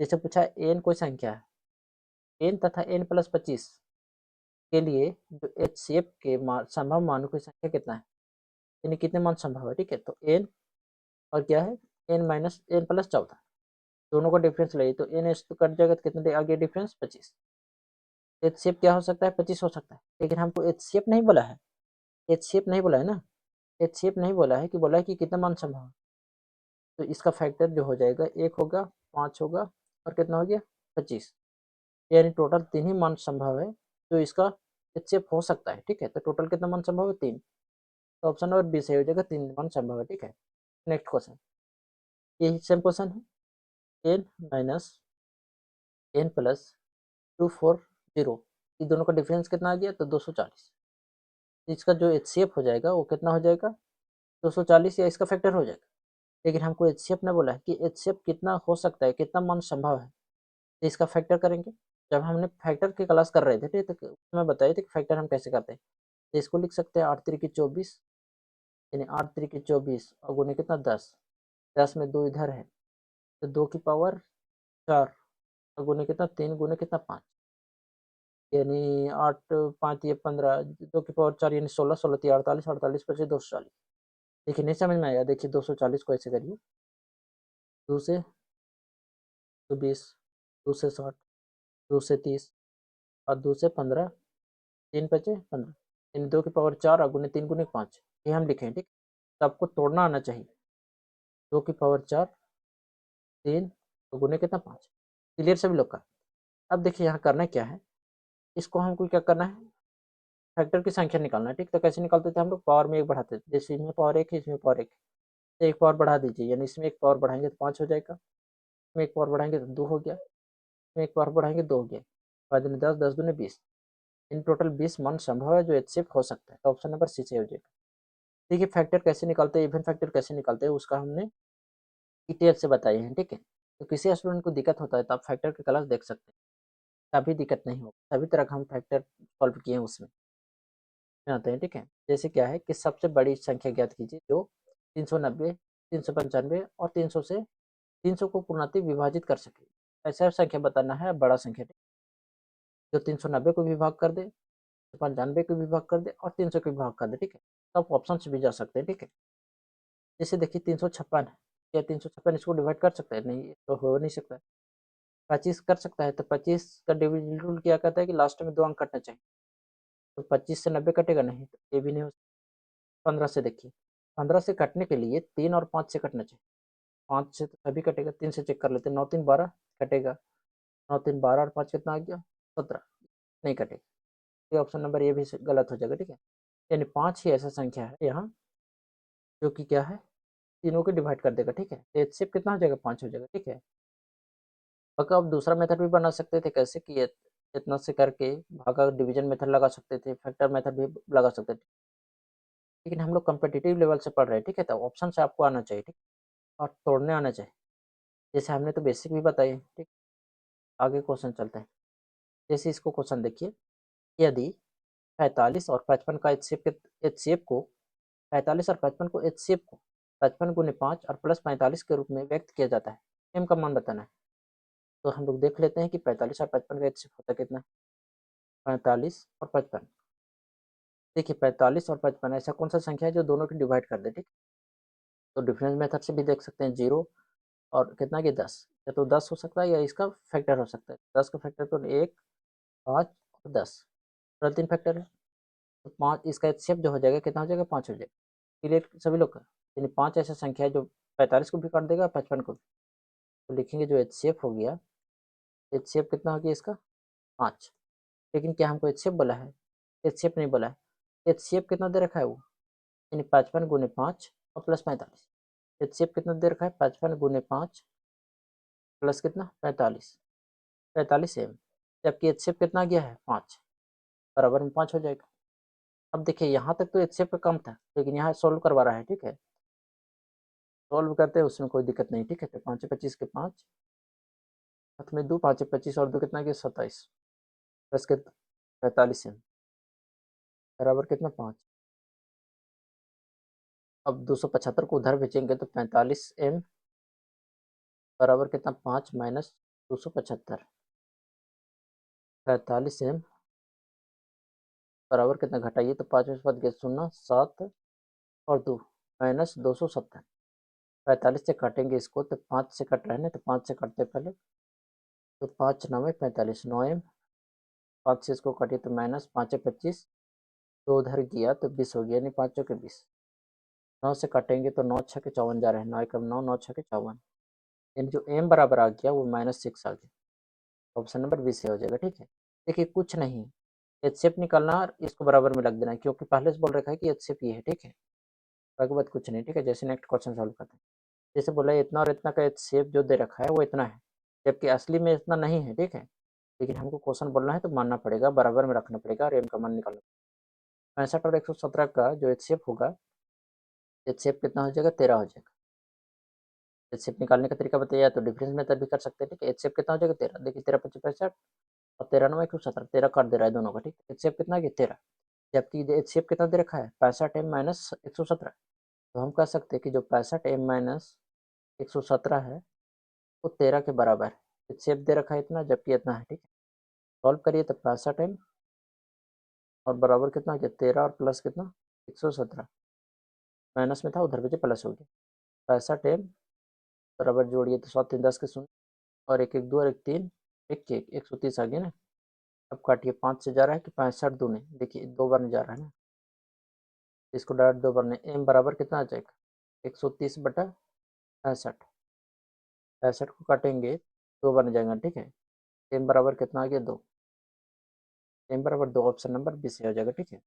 जैसे पूछा है n कोई संख्या है, n तथा n प्लस 25 के लिए जो HCF के संभव मानों की संख्या कितना है, यानी कितने मान संभव है, ठीक है। तो n और क्या है n माइनस n प्लस 14, दोनों का डिफरेंस ले तो n तो कट जाएगा, तो कितने आगे डिफरेंस 25। HCF क्या हो सकता है 25 हो सकता है, लेकिन हमको HCF नहीं बोला है, HCF नहीं बोला है ना, HCF नहीं बोला है, कि बोला है कि कितना मान संभव है। तो इसका फैक्टर जो हो जाएगा 1 होगा, 5 होगा, और कितना हो गया 25। यानी टोटल 3 ही मान संभव है जो इसका HCF हो सकता है, ठीक है। तो टोटल कितना मान संभव है 3। तो ऑप्शन नंबर बी सही हो जाएगा, 3 मान संभव है, ठीक है। नेक्स्ट क्वेश्चन, यही सेम क्वेश्चन है, n माइनस n प्लस 240, ये दोनों का डिफरेंस कितना आ गया, तो 240। इसका जो HCF हो जाएगा वो कितना हो जाएगा 240, या इसका फैक्टर हो जाएगा। लेकिन हमको HCF ने बोला है कि HCF कितना हो सकता है, कितना मान संभव है, तो इसका फैक्टर करेंगे। जब हमने फैक्टर की क्लास कर रहे थे, ठीक है, तो उसमें बताए थे कि फैक्टर हम कैसे करते हैं। तो इसको लिख सकते हैं 8 3 की 24, यानी 8 3 की 24 और गुने कितना 10, 10 में 2 इधर है, तो 2 की पावर 4 और गुने कितना 3 गुने कितना 5, यानी 8 5 ये 15, 2 की पावर 4 यानी 16, 16 3 48, 48 पचे 240। देखिए नहीं समझ में आया, देखिए 240 को ऐसे करिए, 2 से 120, 2 से 60, 2 से 30 और 2 से 15, 3 पचे 15, इन 2 की पावर 4 और गुने 3 गुने 5, ये हम लिखें, ठीक। तो आपको तोड़ना आना चाहिए, 2 की पावर 4, 3 और गुने कितना 5। क्लियर सभी लोग का? अब देखिए यहाँ करना क्या है, इसको हमको क्या करना है, फैक्टर की संख्या निकालना है, ठीक। तो कैसे निकालते थे हम लोग, पावर में 1 बढ़ाते थे, जैसे इसमें पावर 1 है, इसमें पावर 1 है, तो 1 पावर बढ़ा दीजिए, यानी इसमें 1 पावर बढ़ाएंगे तो 5 हो जाएगा, इसमें 1 पावर बढ़ाएंगे तो 2 हो गया, इसमें 1 पावर बढ़ाएंगे 2 हो गया, 5 दूनी 10, 10 दूनी 20, इन टोटल 20 मान संभव है जो HCF हो सकता है। तो ऑप्शन नंबर सी से हो जाएगा। देखिए फैक्टर कैसे निकालते हैं, इवन फैक्टर कैसे निकालते हैं उसका हमने डिटेल से बताए हैं, ठीक है। तो किसी स्टूडेंट को दिक्कत होता है तो आप फैक्टर की क्लास देख सकते हैं, कभी दिक्कत नहीं होगा, सभी तरह का हम फैक्टर सॉल्व किए हैं उसमें आते हैं, ठीक है। जैसे क्या है कि सबसे बड़ी संख्या ज्ञात कीजिए जो 390, 395 और 300 से 300 को पूर्णांक विभाजित कर सके, ऐसा संख्या बताना है, बड़ा संख्या जो 390 को विभाग कर दे, 95 को विभाग कर दे और 300 को विभाग कर दे, ठीक है। तो आप ऑप्शन से भी जा सकते हैं, ठीक है। जैसे देखिए 356 है, क्या 356 इसको डिवाइड कर सकता है, नहीं तो हो नहीं सकता। 25 कर सकता है, तो 25 का डिविजन रूल क्या कहता है कि लास्ट में 2 अंक कटना चाहिए, तो 25 से 90 कटेगा नहीं, तो ये भी नहीं हो सकता। 15 से देखिए, 15 से कटने के लिए 3 और 5 से कटना चाहिए, 5 से तो सभी कटेगा, 3 से चेक कर लेते हैं, 9 3 12 कटेगा, 9 3 12 और 5 कितना आ गया 17, नहीं कटेगा। ये ऑप्शन नंबर ये भी गलत हो जाएगा, ठीक है। यानी 5 ही ऐसा संख्या है यहाँ जो कि क्या है तीनों को डिवाइड कर देगा, ठीक है। तो HCF कितना हो जाएगा 5 हो जाएगा, ठीक है। अगर आप दूसरा मेथड भी बना सकते थे, कैसे कि इतना से करके भागा डिवीजन मेथड लगा सकते थे, फैक्टर मेथड भी लगा सकते थे, लेकिन हम लोग कम्पिटिटिव लेवल से पढ़ रहे हैं, ठीक है। तो ऑप्शन से आपको आना चाहिए, ठीक, और तोड़ने आना चाहिए। जैसे हमने तो बेसिक भी बताई है, ठीक। आगे क्वेश्चन चलते हैं। जैसे इसको क्वेश्चन देखिए, यदि 45 और 55 का HCF को 45 और 55 को HCF को 55 गुने 5 और प्लस 45 के रूप में व्यक्त किया जाता है, m का मान बताना है। तो हम लोग देख लेते हैं कि 45 और 55 का HCF होता कितना है, 45 और 55। देखिए 45 और 55 ऐसा कौन सा संख्या है जो दोनों की डिवाइड कर दे, ठीक। तो डिफरेंस मेथड से भी देख सकते हैं, 0 और कितना कि 10, या तो 10 हो सकता है या इसका फैक्टर हो सकता है। 10 का फैक्टर तो 1, 5 और 10, टोटल 3 फैक्टर है। तो 5 इसका HCF जो हो जाएगा कितना हो जाएगा 5 हो जाएगा। क्लियर सभी लोग का? यानी 5 ऐसा संख्या है जो 45 को भी काट देगा, 55 को भी। तो लिखेंगे जो एचसीएफ हो गया, एचसीएफ कितना हो गया इसका? 5। लेकिन क्या हमको एचसीएफ बोला है? एचसीएफ नहीं बोला है। एचसीएफ कितना दे रखा है वो? यानी 55 गुने 5 और प्लस 45। एचसीएफ कितना दे रखा है? 55 गुने 5 प्लस कितना? 45। 45 एम। जबकि एचसीएफ कितना गया है? 5, बराबर में 5 हो जाएगा। अब देखिए यहाँ तक तो एचसीएफ का कम था, लेकिन यहाँ सोल्व करवा रहा है, ठीक है। सॉल्व करते हैं, उसमें कोई दिक्कत नहीं, ठीक है। तो 5 25 के 5, हाथ में 2, 5 25 और 2 कितना गया? 27 प्लस के 45 एम, बराबर कितना? 5। अब 275 को उधर भेजेंगे तो 45 एम बराबर कितना? 5 माइनस 275, 45 एम बराबर कितना? घटाइए तो 5 में से बच गया 0, 7 और 2 माइनस 270। 45 से काटेंगे इसको तो 5 से कट रहे हैं ना, तो 5 से काटते पहले, तो 5 9 45, 9 एम। 5 से इसको काटिए तो माइनस 5 25, तो उधर गया तो 20 हो गया, यानी 5 के 20। 9 से काटेंगे तो 9 छः के 54 जा रहे हैं, 9 एकम 9, 9 छः के 54, यानी जो एम बराबर आ गया वो -6 आ गया। ऑप्शन नंबर बी से हो जाएगा, ठीक है। देखिए कुछ नहीं, एचसीएफ निकालना और इसको बराबर में लग देना, क्योंकि पहले से बोल रखा है कि एचसीएफ ये है, ठीक है। बाकी बात कुछ नहीं, ठीक है। जैसे नेक्स्ट क्वेश्चन सॉल्व करते हैं। जैसे बोला इतना और इतना का एचसीएफ जो दे रखा है वो इतना है, जबकि असली में इतना नहीं है, ठीक है। लेकिन हमको क्वेश्चन बोलना है तो मानना पड़ेगा, बराबर में रखना पड़ेगा और एम का मान निकालना। 65 और 117 का जो एचसीएफ होगा, एचसीएफ कितना हो जाएगा? 13 हो जाएगा। एचसीएफ निकालने का तरीका बताइए, तो डिफरेंस मेथड भी कर सकते हैं, ठीक है। एचसीएफ कितना हो जाएगा? 13। देखिए 13 25 65 और 13 9 117, 13 काट दे रहा है दोनों का, ठीक है। एचसीएफ कितना है? 13। जबकि एचसीएफ कितना दे रखा है? 65 एम माइनस 117। तो हम कह सकते हैं कि जो 65 एम माइनस 117 है वो 13 के बराबर है। एचसीएफ दे रखा है इतना, जबकि इतना है, ठीक है। सॉल्व करिए तो 65 एम और बराबर कितना हो गया? 13 और प्लस कितना? 117। माइनस में था, उधर भेजे प्लस हो गया। 65 एम बराबर जोड़िए तो 7 3 10 के 0 और 1 1 2 और 1 3 1 1 130 आ गया ना। अब काटिए, 5 से जा रहा है कि 65 दूने, देखिए 2 बार में जा रहा है ना, इसको डायरेक्ट 2 बार में। एम बराबर कितना आ जाएगा? 130 बटा 65। 65 को काटेंगे 2 बार में जाएगा, ठीक है। एम बराबर कितना आ गया? 2। एम बराबर 2, ऑप्शन नंबर बी से हो जाएगा, ठीक है।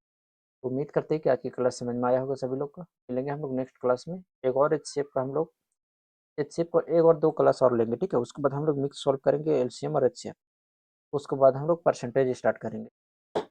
उम्मीद करते हैं कि आज की क्लास समझ में आया होगा सभी लोग को। मिलेंगे हम लोग नेक्स्ट क्लास में, एक और एचसीएफ का हम लोग एचसीएफ को एक और 2 क्लास और लेंगे, ठीक है। उसके बाद हम लोग मिक्स सॉल्व करेंगे एलसीएम और एचसीएफ। उसके बाद हम लोग परसेंटेज स्टार्ट करेंगे।